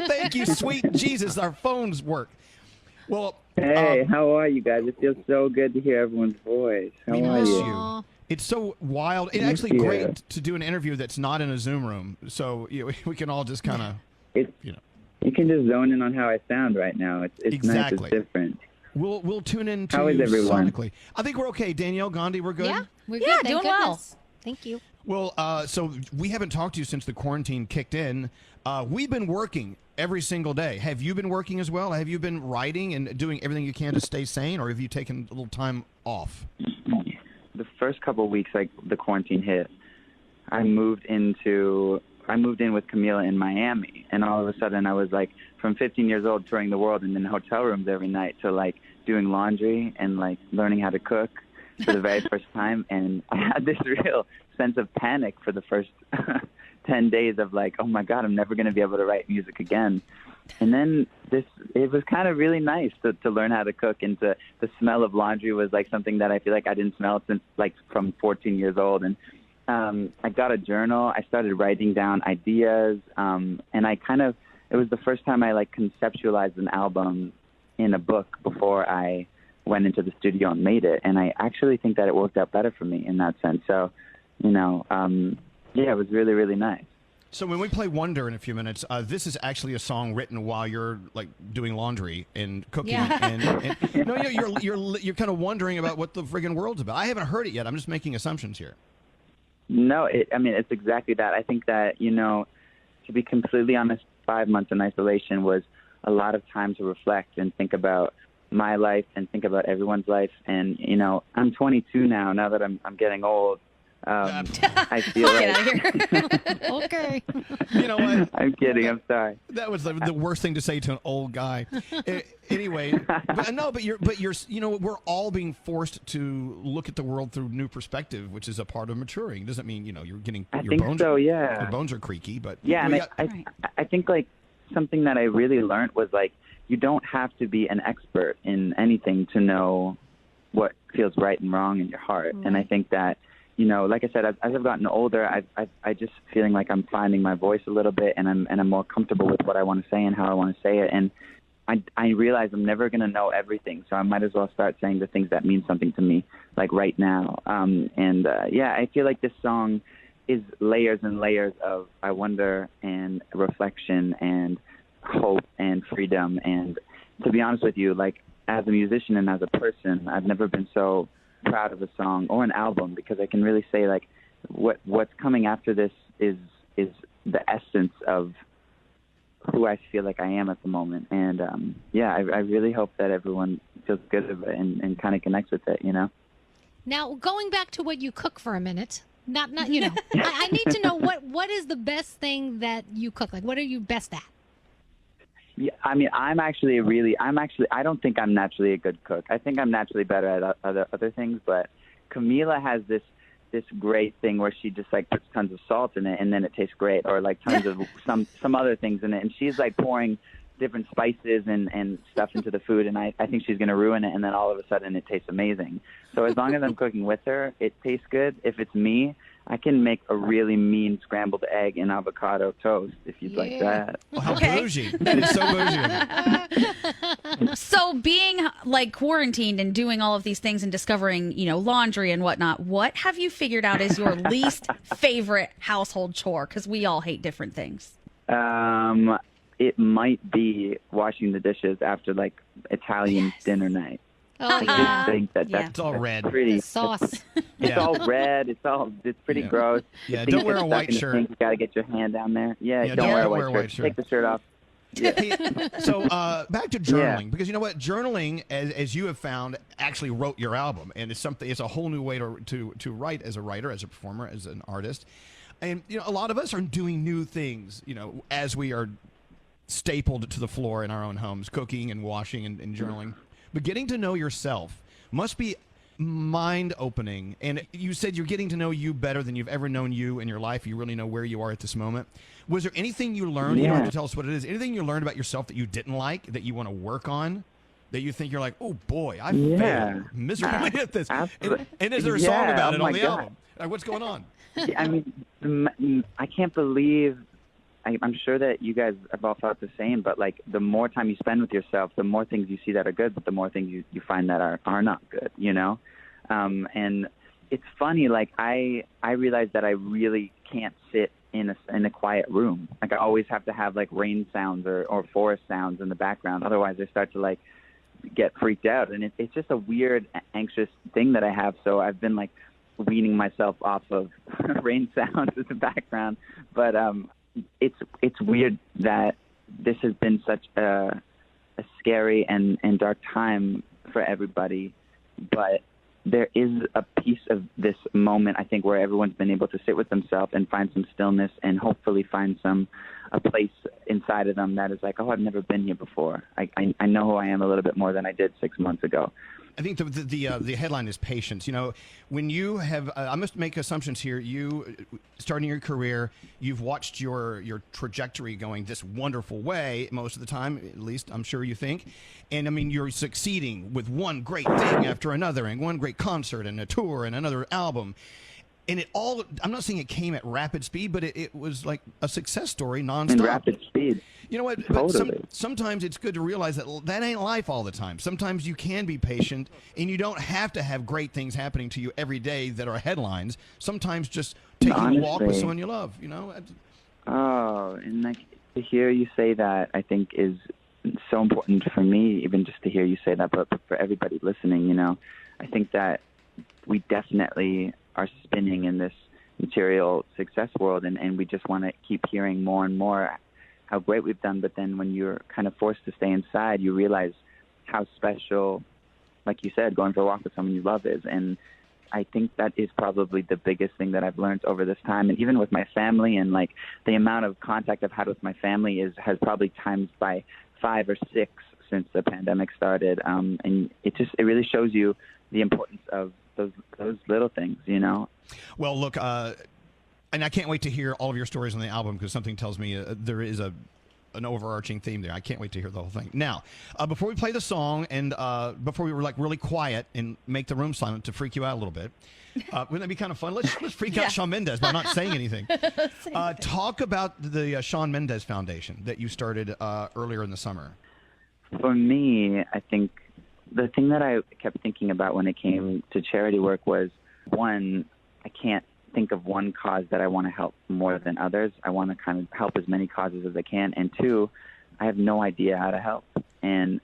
Thank you, sweet Jesus. Our phones work. Well, hey, how are you guys? It feels so good to hear everyone's voice. How are you? It's so wild. It's actually great to do an interview that's not in a Zoom room, so we can all just kind of, You can just zone in on how I sound right now. It's nice. It's different. We'll tune in to how is everyone? sonically. I think we're okay. Danielle, Gandhi, we're good? Yeah, we're good. Doing well. Thank you. Well, so we haven't talked to you since the quarantine kicked in. We've been working every single day. Have you been working as well? Have you been writing and doing everything you can to stay sane, or have you taken a little time off? The first couple of weeks, like the quarantine hit, I moved in with Camila in Miami, and all of a sudden I was like from 15 years old touring the world and in hotel rooms every night to like doing laundry and like learning how to cook for the very first time. And I had this real sense of panic for the first 10 days of like, oh my God, I'm never going to be able to write music again. And then it was kind of really nice to learn how to cook, and the smell of laundry was like something that I feel like I didn't smell since like from 14 years old. And I got a journal. I started writing down ideas, and it was the first time I like conceptualized an album in a book before I went into the studio and made it. And I actually think that it worked out better for me in that sense. So, it was really, really nice. So when we play Wonder in a few minutes, this is actually a song written while you're like doing laundry and cooking, and you're kind of wondering about what the friggin' world's about. I haven't heard it yet. I'm just making assumptions here. No, it's exactly that. I think that, to be completely honest, 5 months in isolation was a lot of time to reflect and think about my life and think about everyone's life. And, I'm 22 now that I'm getting old. I feel like... Okay. You know what? I'm kidding. I'm sorry. That was the worst thing to say to an old guy. Anyway, but you're we're all being forced to look at the world through new perspective, which is a part of maturing. It doesn't mean, you're getting your bones. So, yeah. Your bones are creaky, but I think like something that I really learned was like you don't have to be an expert in anything to know what feels right and wrong in your heart. And I think that, like I said, as I've gotten older, I just feeling like I'm finding my voice a little bit, and I'm more comfortable with what I want to say and how I want to say it. And I realize I'm never going to know everything, so I might as well start saying the things that mean something to me, like right now. I feel like this song is layers and layers of I wonder and reflection and hope and freedom. And to be honest with you, like as a musician and as a person, I've never been so proud of a song or an album, because I can really say like what's coming after this is the essence of who I feel like I am at the moment. And I really hope that everyone feels good of it and kind of connects with it, Now, going back to what you cook for a minute, not I need to know what is the best thing that you cook? Like, what are you best at? Yeah, I don't think I'm naturally a good cook. I think I'm naturally better at other things, but Camila has this great thing where she just like puts tons of salt in it and then it tastes great, or like tons of some other things in it, and she's like pouring different spices and stuff into the food, and I think she's going to ruin it, and then all of a sudden it tastes amazing. So as long as I'm cooking with her, it tastes good. If it's me, I can make a really mean scrambled egg and avocado toast if you'd like that. Well, how bougie. That is so bougie. So being like quarantined and doing all of these things and discovering, laundry and whatnot, what have you figured out is your least favorite household chore? Because we all hate different things. It might be washing the dishes after like Italian dinner night. Oh, yeah. I just think that's It's all red. Pretty, the sauce. It's all red. It's pretty gross. Yeah, don't wear a white shirt. You got to get your hand down there. Yeah, don't wear a white shirt. Take the shirt off. Yeah. So back to journaling, because you know what, journaling, as you have found, actually wrote your album, and it's a whole new way to write as a writer, as a performer, as an artist. And a lot of us are doing new things, as we are stapled to the floor in our own homes, cooking and washing and journaling. But getting to know yourself must be mind-opening. And you said you're getting to know you better than you've ever known you in your life. You really know where you are at this moment. Was there anything you learned? You don't have to tell us what it is. Anything you learned about yourself that you didn't like, that you want to work on, that you think you're like, oh boy, I failed miserably at this. And is there a song about it on the album? Like, what's going on? I mean, I can't believe I'm sure that you guys have all felt the same, but like the more time you spend with yourself, the more things you see that are good, but the more things you find that are not good, you know? And it's funny, like I realize that I really can't sit in a quiet room. Like I always have to have like rain sounds or forest sounds in the background. Otherwise I start to like get freaked out. And it's just a weird, anxious thing that I have. So I've been like weaning myself off of rain sounds in the background. But it's weird that this has been such a scary and dark time for everybody. But there is a piece of this moment, I think, where everyone's been able to sit with themselves and find some stillness and hopefully find a place inside of them that is like, oh, I've never been here before. I know who I am a little bit more than I did 6 months ago. I think the headline is patience. You know, when you have, I must make assumptions here. You starting your career, you've watched your trajectory going this wonderful way most of the time, at least I'm sure you think. And I mean, you're succeeding with one great thing after another, and one great concert and a tour and another album. And it all, I'm not saying it came at rapid speed, but it was like a success story nonstop. In rapid speed. You know what? Totally. But sometimes it's good to realize that ain't life all the time. Sometimes you can be patient, and you don't have to have great things happening to you every day that are headlines. Sometimes just taking a walk with someone you love, you know? Oh, and like to hear you say that, I think is so important for me, even just to hear you say that, but for everybody listening, you know? I think that we definitely are spinning in this material success world, and we just want to keep hearing more and more how great we've done. But then when you're kind of forced to stay inside, you realize how special, like you said, going for a walk with someone you love is. And I think that is probably the biggest thing that I've learned over this time. And even with my family, and like the amount of contact I've had with my family has probably times by 5 or 6 since the pandemic started. And it really shows you the importance of those little things, you know? Well, look, and I can't wait to hear all of your stories on the album, because something tells me there is an overarching theme there. I can't wait to hear the whole thing. Now, before we play the song, and before we were like really quiet and make the room silent to freak you out a little bit, wouldn't that be kind of fun? Let's freak out Shawn Mendes by not saying anything. Talk about the Shawn Mendes Foundation that you started earlier in the summer. For me, I think the thing that I kept thinking about when it came to charity work was, one, I can't think of one cause that I want to help more than others. I want to kind of help as many causes as I can. And two, I have no idea how to help. And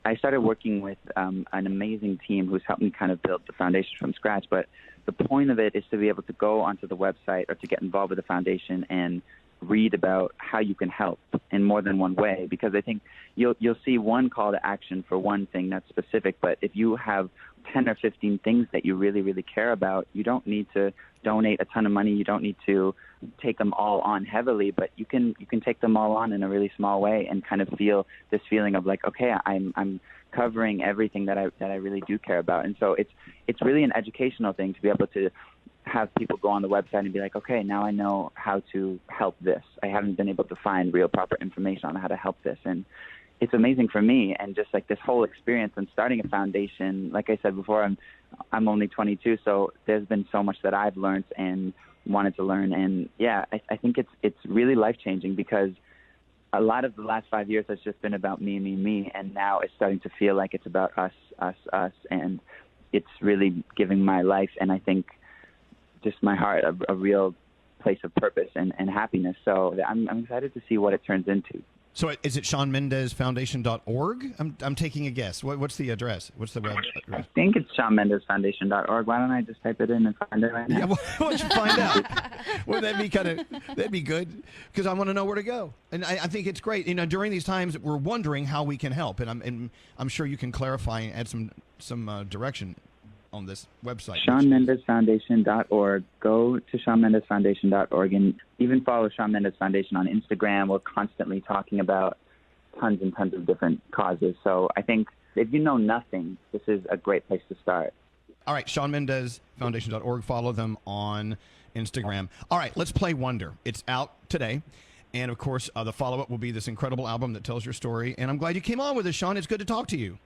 I started working with an amazing team who's helped me kind of build the foundation from scratch. But the point of it is to be able to go onto the website or to get involved with the foundation and read about how you can help in more than one way, because I think you'll see one call to action for one thing that's specific, but if you have 10 or 15 things that you really, really care about, you don't need to donate a ton of money. You don't need to take them all on heavily, but you can take them all on in a really small way and kind of feel this feeling of like, okay, I'm covering everything that I really do care about. And so it's really an educational thing to be able to have people go on the website and be like, okay, now I know how to help this. I haven't been able to find real proper information on how to help this. And it's amazing for me. And just like this whole experience and starting a foundation, like I said before, I'm only 22, so there's been so much that I've learned and wanted to learn. And yeah, I think it's really life-changing, because a lot of the last 5 years has just been about me. And now it's starting to feel like it's about us. And it's really giving my life, and I think just my heart, a real place of purpose and happiness. So I'm excited to see what it turns into. So is it ShawnMendesFoundation.org? I'm taking a guess. What's the address? What's the web address? I think it's ShawnMendesFoundation.org. Why don't I just type it in and find it right now? Yeah, why don't you find out? Well, that'd be good, because I want to know where to go. And I think it's great. You know, during these times, we're wondering how we can help, and I'm sure you can clarify and add some direction on this website. ShawnMendesFoundation.org. Go to ShawnMendesFoundation.org and even follow Shawn Mendes Foundation on Instagram. We're constantly talking about tons and tons of different causes. So I think if you know nothing, this is a great place to start. All right, ShawnMendesFoundation.org. Follow them on Instagram. All right, let's play Wonder. It's out today. And, of course, the follow-up will be this incredible album that tells your story. And I'm glad you came on with us, Shawn. It's good to talk to you.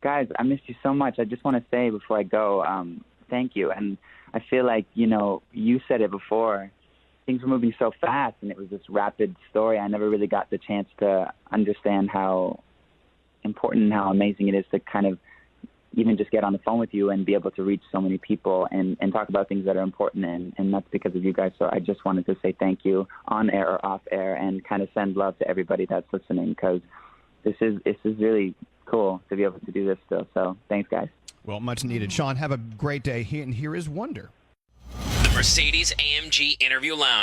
Guys, I missed you so much. I just want to say before I go, thank you. And I feel like, you know, you said it before, things were moving so fast, and it was this rapid story. I never really got the chance to understand how important and how amazing it is to kind of even just get on the phone with you and be able to reach so many people and talk about things that are important, and that's because of you guys. So I just wanted to say thank you on air or off air and kind of send love to everybody that's listening, because this is really cool to be able to do this still. So thanks, guys. Well, much needed. Shawn, have a great day. And here is Wonder. The Mercedes AMG Interview Lounge.